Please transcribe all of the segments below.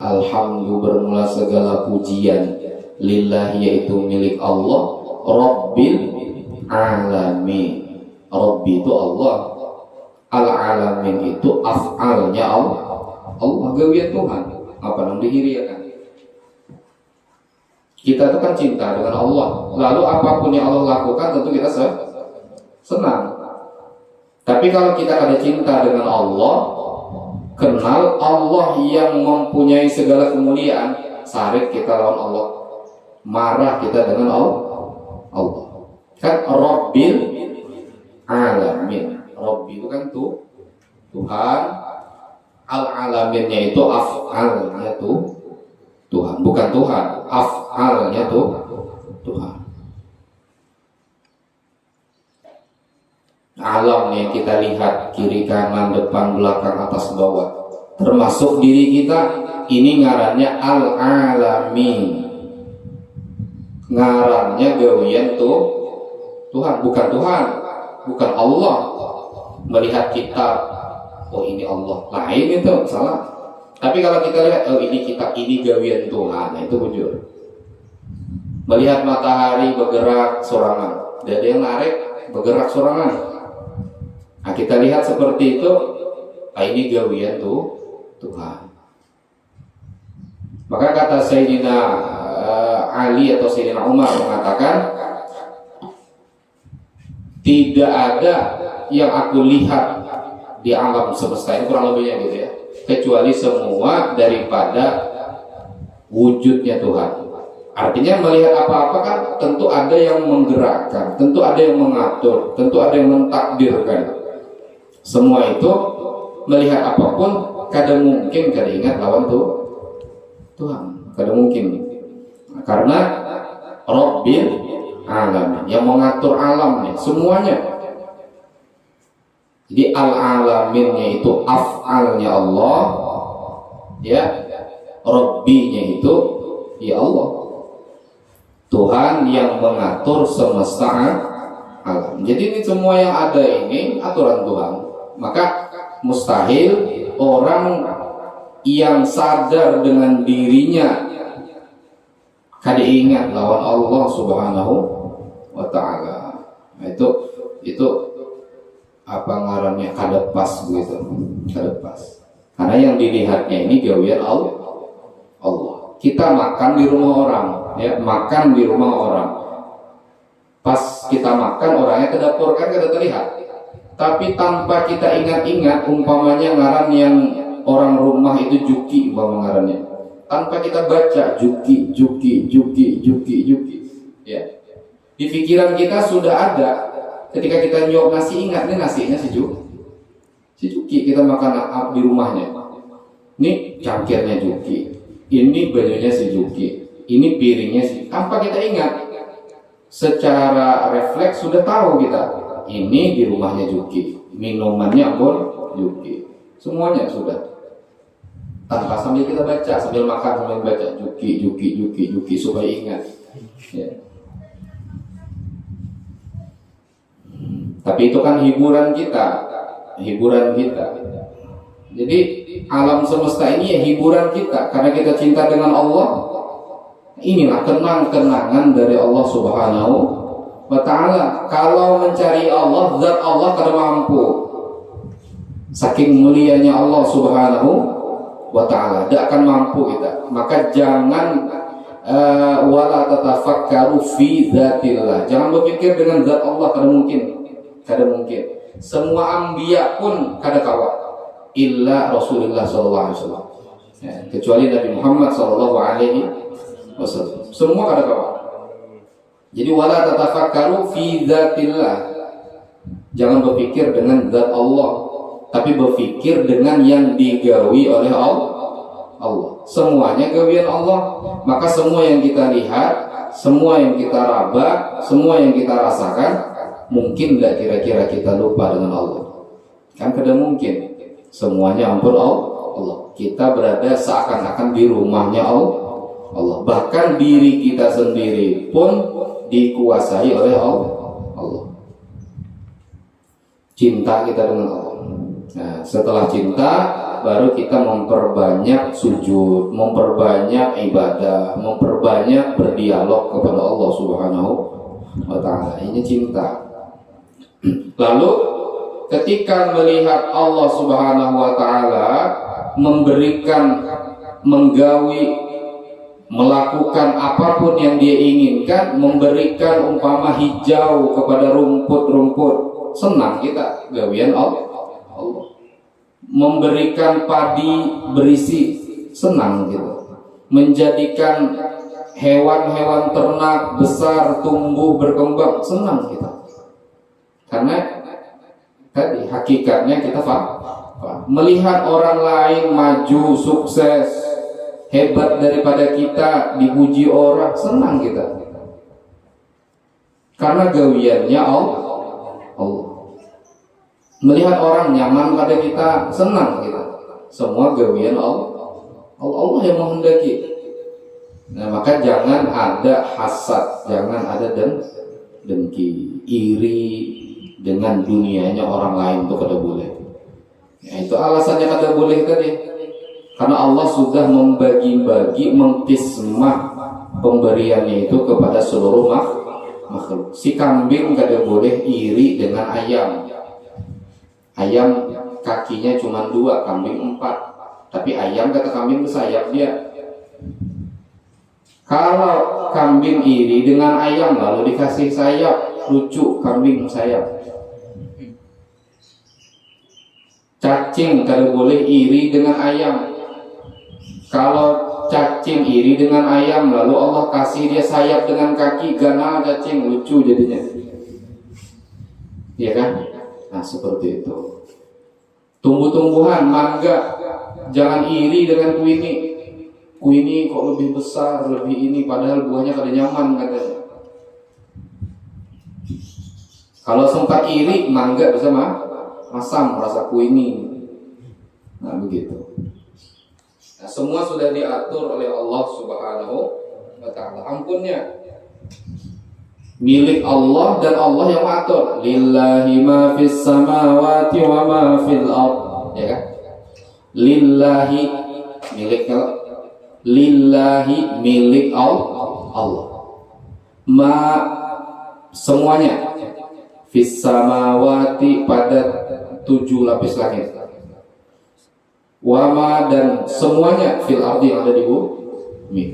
Alhamdu bermula segala pujian lillahi yaitu milik Allah, Rabbil alamin. Rabbi itu Allah, al-alamin itu af'alnya Allah. Allah gawian Tuhan, apa yang dihiriakan. Kita itu kan cinta dengan Allah, lalu apapun yang Allah lakukan tentu kita senang. Tapi kalau kita ada cinta dengan Allah, kenal Allah yang mempunyai segala kemuliaan, sarik kita lawan Allah, marah kita dengan Allah. Kan Rabbil alamin. Rabbi itu kan Tuhan, al-alaminnya itu af'alnya Tuhan, bukan Tuhan, af'alnya Tuhan. Alam yang kita lihat, kiri kanan depan belakang atas bawah, termasuk diri kita, ini ngarannya al-alamin. Ngarannya gawian Tuhan, bukan Tuhan, bukan Allah. Melihat kita, oh ini Allah, lain itu salah. Tapi kalau kita lihat, oh ini kita, ini gawian Tuhan, nah itu bujur. Melihat matahari bergerak sorangan, ada yang narik bergerak sorangan. Nah kita lihat seperti itu, nah ini gawian Tuhan. Maka kata Sayyidina Ali atau Sayyidina Umar mengatakan, tidak ada yang aku lihat di alam semesta ini, kurang lebihnya gitu ya, kecuali semua daripada wujudnya Tuhan. Artinya melihat apa-apa kan tentu ada yang menggerakkan, tentu ada yang mengatur, tentu ada yang mentakdirkan. Semua itu melihat apapun kadang mungkin kadang ingat lawan Tuhan, kadang mungkin. Nah, karena Rabbil alamin, yang mengatur alamnya semuanya. Jadi al-alaminnya itu af'alnya Allah, ya, Rabbinya itu ya Allah, Tuhan yang mengatur semesta alam. Jadi ini semua yang ada ini aturan Tuhan. Maka mustahil orang yang sadar dengan dirinya kada ingat lawan Allah Subhanahu wa ta'ala. Nah, itu apa ngarannya, kada pas gitu, kada pas. Karena yang dilihatnya ini gawian Allah. Kita makan di rumah orang, ya, makan di rumah orang. Pas kita makan, orangnya ke dapur kan kada terlihat. Tapi tanpa kita ingat-ingat, umpamanya ngaran yang orang rumah itu Juki, umpama ngarannya. Tanpa kita baca Juki, ya. Di pikiran kita sudah ada. Ketika kita nyok nasi, ingat nih nasinya si Juki, kita makan di rumahnya. Ini cangkirnya Juki, ini banyunya si Juki, ini piringnya si. Tanpa kita ingat, secara refleks sudah tahu kita. Ini di rumahnya Juki, minumannya pun Juki, semuanya sudah. Tanpa sambil kita baca, sambil makan sambil baca Juki supaya ingat. Ya. Tapi itu kan hiburan kita. Jadi alam semesta ini ya hiburan kita, karena kita cinta dengan Allah. Inilah kenang-kenangan dari Allah Subhanahu wa ta'ala. Kalau mencari Allah, zat Allah kada mampu. Saking mulianya Allah Subhanahu wa ta'ala, tidak akan mampu kita. Maka jangan wala tatafakkaru fi dzatillah. Jangan berpikir dengan zat Allah, kada mungkin. Semua anbiya pun kada kawa illa Rasulullah sallallahu alaihi wasallam. Ya, kecuali Nabi Muhammad sallallahu alaihi wasallam. Semua kada kawa. Jadi wala tatafakkaru fi dzatillah. Jangan berpikir dengan zat Allah, tapi berpikir dengan yang digawi oleh Allah. Semuanya gawian Allah. Maka semua yang kita lihat, semua yang kita raba, semua yang kita rasakan, mungkin tidak kira-kira kita lupa dengan Allah? Kan kada mungkin. Semuanya ampun Allah. Kita berada seakan-akan di rumahnya Allah. Bahkan diri kita sendiri pun dikuasai oleh Allah. Cinta kita dengan Allah. Nah, setelah cinta, baru kita memperbanyak sujud, memperbanyak ibadah, memperbanyak berdialog kepada Allah Subhanahu wa ta'ala. Ini cinta. Lalu ketika melihat Allah Subhanahu wa ta'ala memberikan, menggawi, melakukan apapun yang dia inginkan, memberikan umpama hijau kepada rumput-rumput, senang kita gawian Allah. Memberikan padi berisi, senang gitu. Menjadikan hewan-hewan ternak besar, tumbuh, berkembang, senang kita. Karena tadi hakikatnya kita paham. Melihat orang lain maju, sukses, hebat daripada kita, dipuji orang, senang kita. Karena gawiannya Allah. Melihat orang nyaman pada kita, senang kita. Semua gawian Allah. Allah yang menghendaki. Nah, maka jangan ada hasad, jangan ada dengki, iri dengan dunianya orang lain, itu kada boleh. Ya, itu alasannya kada boleh tadi. Karena Allah sudah membagi-bagi, mengkismah pemberiannya itu kepada seluruh makhluk. Si kambing kada boleh iri dengan ayam. Ayam kakinya cuma 2, kambing 4. Tapi ayam kata kambing bersayap dia. Kalau kambing iri dengan ayam lalu dikasih sayap, lucu kambing sayap. Cacing kada boleh iri dengan ayam. Kalau cacing iri dengan ayam lalu Allah kasih dia sayap dengan kaki, ganal cacing, lucu jadinya. Iya kan? Nah, seperti itu. Tumbuh-tumbuhan, mangga, jangan iri dengan kuini. Kuini kok lebih besar, lebih ini, padahal buahnya kada nyaman katanya. Kalau sempat iri, mangga bisa masam rasa kuini. Nah, begitu. Nah, semua sudah diatur oleh Allah Subhanahu wa ta'ala. Ampunnya milik Allah dan Allah yang mengatur. Lillahi ma fis samawati wa ma fil ard, ya kan? Lillahi milik Allah. Lillahi milik Allah. Ma semuanya. Fis samawati pada 7 lapis langit. Wa ma dan semuanya fil ardi yang ada di bumi.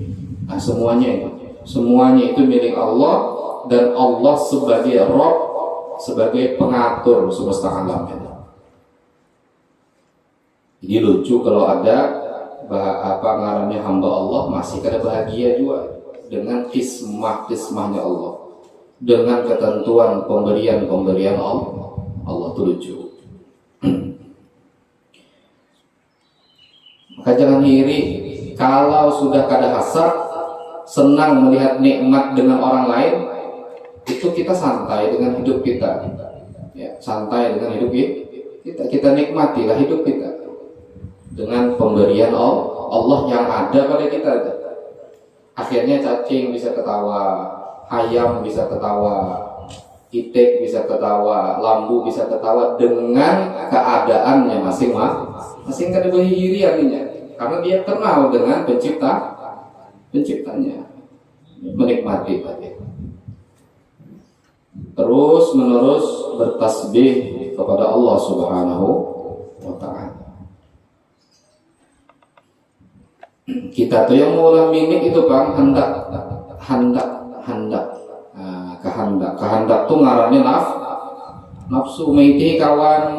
Nah, semuanya itu milik Allah. Dan Allah sebagai Rabb, sebagai pengatur semesta alam ini. Jadi lucu kalau ada ngarannya hamba Allah masih kada bahagia juga dengan kismahnya Allah, dengan ketentuan pemberian Allah itu lucu. Maka jangan iri kalau sudah kada hasad, senang melihat nikmat dengan orang lain. Itu kita santai dengan hidup kita, ya, santai dengan hidup kita nikmatilah hidup kita dengan pemberian Allah yang ada pada kita. Akhirnya cacing bisa ketawa, ayam bisa ketawa, itik bisa ketawa, lambu bisa ketawa dengan keadaannya masing-masing kada berhiri artinya, karena dia kenal dengan penciptanya, menikmati tadi. Terus menerus bertasbih kepada Allah Subhanahu wa ta'ala. Kita tuh yang mula minik itu Bang, hendak. Nah, kehendak tuh ngarannya nafsu. Meiti kawan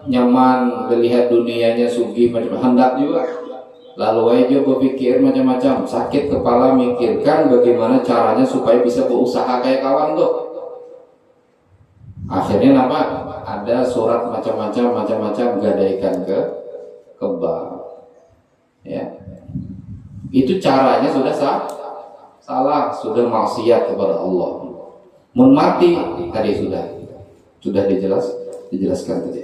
nyaman melihat dunianya sugih macam hendak juga. Lalu aja berpikir macam-macam, sakit kepala mikirkan bagaimana caranya supaya bisa berusaha kayak kawan tuh. Akhirnya apa? Ada surat macam-macam gadaikan ke bank. Ya. Itu caranya sudah salah, sudah maksiat kepada Allah. Mun mati tadi sudah dijelaskan tadi.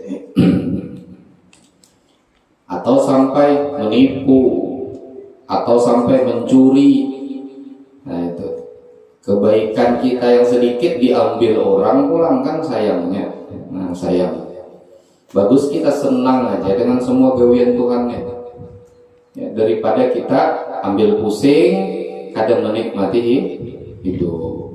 Atau sampai menipu, atau sampai mencuri. Nah, itu kebaikan kita yang sedikit diambil orang pulang, kan sayangnya. Nah, sayang. Bagus kita senang aja dengan semua gawean Tuhannya, ya, daripada kita ambil pusing kadang menikmati hidup.